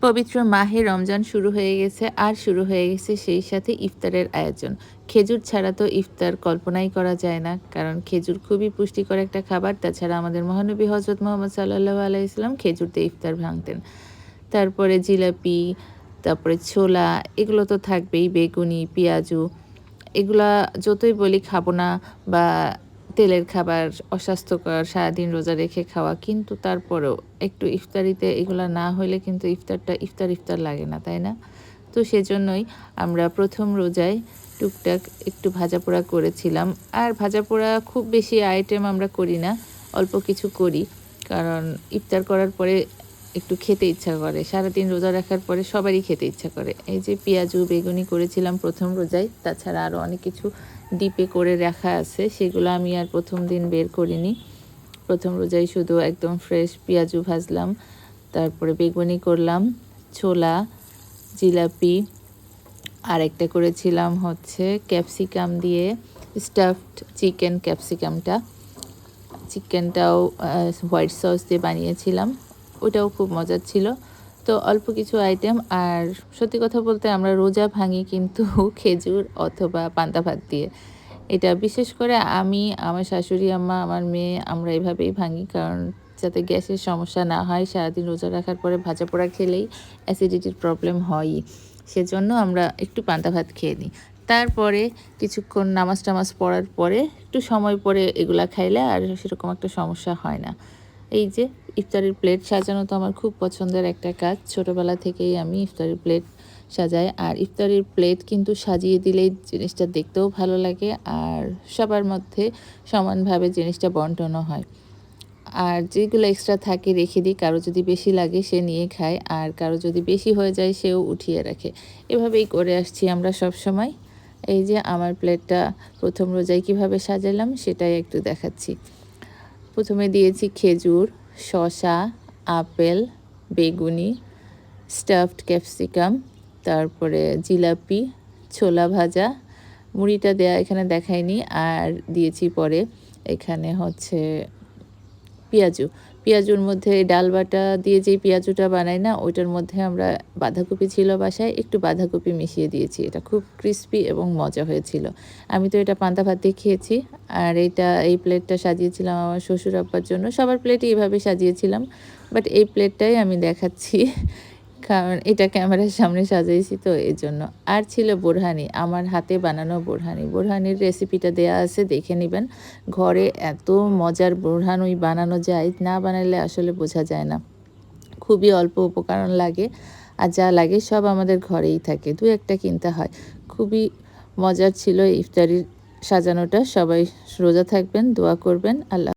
পবিত্র মাহে রমজান শুরু হয়ে গেছে আর শুরু হয়ে গেছে সেই সাথে ইফতারের আয়োজন। খেজুর ছাড়া তো ইফতার কল্পনাই করা যায় না। কারণ খেজুর খুবই পুষ্টিকর একটা খাবার। তাছাড়া আমাদের মহানবী হজরত মুহাম্মদ সাল্লাল্লাহু আলাইহি ওয়াসাল্লাম খেজুর দিয়ে ইফতার ভাঙতেন। তারপরে জিলাপি, তারপরে ছোলা এগুলো তো থাকবেই, বেগুনি, পেঁয়াজু এগুলা যতই বলি খাবো না বা তেলের খাবার অস্বাস্থ্যকর, সারাদিন রোজা রেখে খাওয়া, কিন্তু তারপরেও একটু ইফতারিতে এগুলা না হইলে কিন্তু ইফতারটা ইফতার লাগে না, তাই না? তো সেজন্যই আমরা ১ম রোজায় টুকটাক একটু ভাজাপোড়া করেছিলাম। আর ভাজাপোড়া খুব বেশি আইটেম আমরা করি না, অল্প কিছু করি। কারণ ইফতার করার পরে একটু খেতে ইচ্ছা করে। সারাদিন রোজা রাখার পরে সবারই খেতে ইচ্ছা করে। এই যে পেঁয়াজু, বেগুনি করেছিলাম ১ম রোজায়। তাছাড়া আরও অনেক কিছু ডিপে করে রাখা আছে, সেগুলো আমি আর ১ম দিন বের করিনি। ১ম রোজায় শুধু একদম ফ্রেশ পেঁয়াজু ভাজলাম, তারপরে বেগুনি করলাম, ছোলা, জিলাপি, আর একটা করেছিলাম হচ্ছে ক্যাপসিকাম দিয়ে স্টাফড চিকেন। চিকেনটাও হোয়াইট সস দিয়ে বানিয়েছিলাম, ওটাও খুব মজার ছিল। তো অল্প কিছু আইটেম। আর সত্যি কথা বলতে আমরা রোজা ভাঙি কিন্তু খেজুর অথবা পান্তা ভাত দিয়ে। এটা বিশেষ করে আমি, আমার শাশুড়ি আম্মা, আমার মেয়ে আমরা এভাবেই ভাঙি, কারণ যাতে গ্যাসের সমস্যা না হয়। সারাদিন রোজা রাখার পরে ভাজাপোড়া খেলেই অ্যাসিডিটির প্রবলেম হয়ই, সেজন্য আমরা একটু পান্তা ভাত খেয়ে নিই। তারপরে কিছুক্ষণ নামাজ টামাজ পড়ার পরে একটু সময় পরে এগুলা খাইলে আর সেরকম একটা সমস্যা হয় না। এই যে ইফতারের প্লেট সাজানো তো আমার খুব পছন্দের একটা কাজ। ছোটোবেলা থেকেই আমি ইফতারের প্লেট সাজাই। আর ইফতারের প্লেট কিন্তু সাজিয়ে দিলেই জিনিসটা দেখতেও ভালো লাগে আর সবার মধ্যে সমানভাবে জিনিসটা বন্টনও হয়। আর যেগুলো এক্সট্রা থাকে রেখে দিই, কারো যদি বেশি লাগে সে নিয়ে খায়, আর কারো যদি বেশি হয়ে যায় সেও উঠিয়ে রাখে। এভাবেই করে আসছি আমরা সবসময়। এই যে আমার প্লেটটা ১ম রোজায় কীভাবে সাজালাম সেটাই একটু দেখাচ্ছি। প্রথমে দিয়েছি খেজুর, শসা, আপেল, বেগুনি, স্টাফড ক্যাপসিকাম, তারপরে জিলাপি, ছোলা ভাজা, মুড়িটা দেয়া এখানে দেখাইনি। আর দিয়েছি পরে এখানে হচ্ছে পেঁয়াজুর মধ্যে ডাল বাটা দিয়ে যেই পেঁয়াজুটা বানাই না, ওইটার মধ্যে আমরা বাঁধাকপি ছিল বাসায়, একটু বাঁধাকপি মিশিয়ে দিয়েছি। এটা খুব ক্রিস্পি এবং মজা হয়েছিল। আমি তো এটা পান্তা ভাত দিয়ে খেয়েছি। আর এই প্লেটটা সাজিয়েছিলাম আমার শ্বশুর আব্বার জন্য। সবার প্লেটই এভাবে সাজিয়েছিলাম, বাট এই প্লেটটাই আমি দেখাচ্ছি কারণ এটা ক্যামেরার সামনে সাজাইছি তো এজন্য। আর ছিল বোরহানি, আমার হাতে বানানো বোরহানি। বোরহানির রেসিপিটা দেয়া আছে, দেখে নিবেন। ঘরে এত মজার বোরহানি বানানো যায়, না বানাইলে আসলে বোঝা যায় না। খুবই অল্প উপকরণ লাগে, আর যা লাগে সব আমাদের ঘরেই থাকে, ২-১টা কিনতে হয়। খুবই মজার ছিল ইফতারির সাজানোটা। সবাই রোজা থাকবেন, দোয়া করবেন। আল্লাহ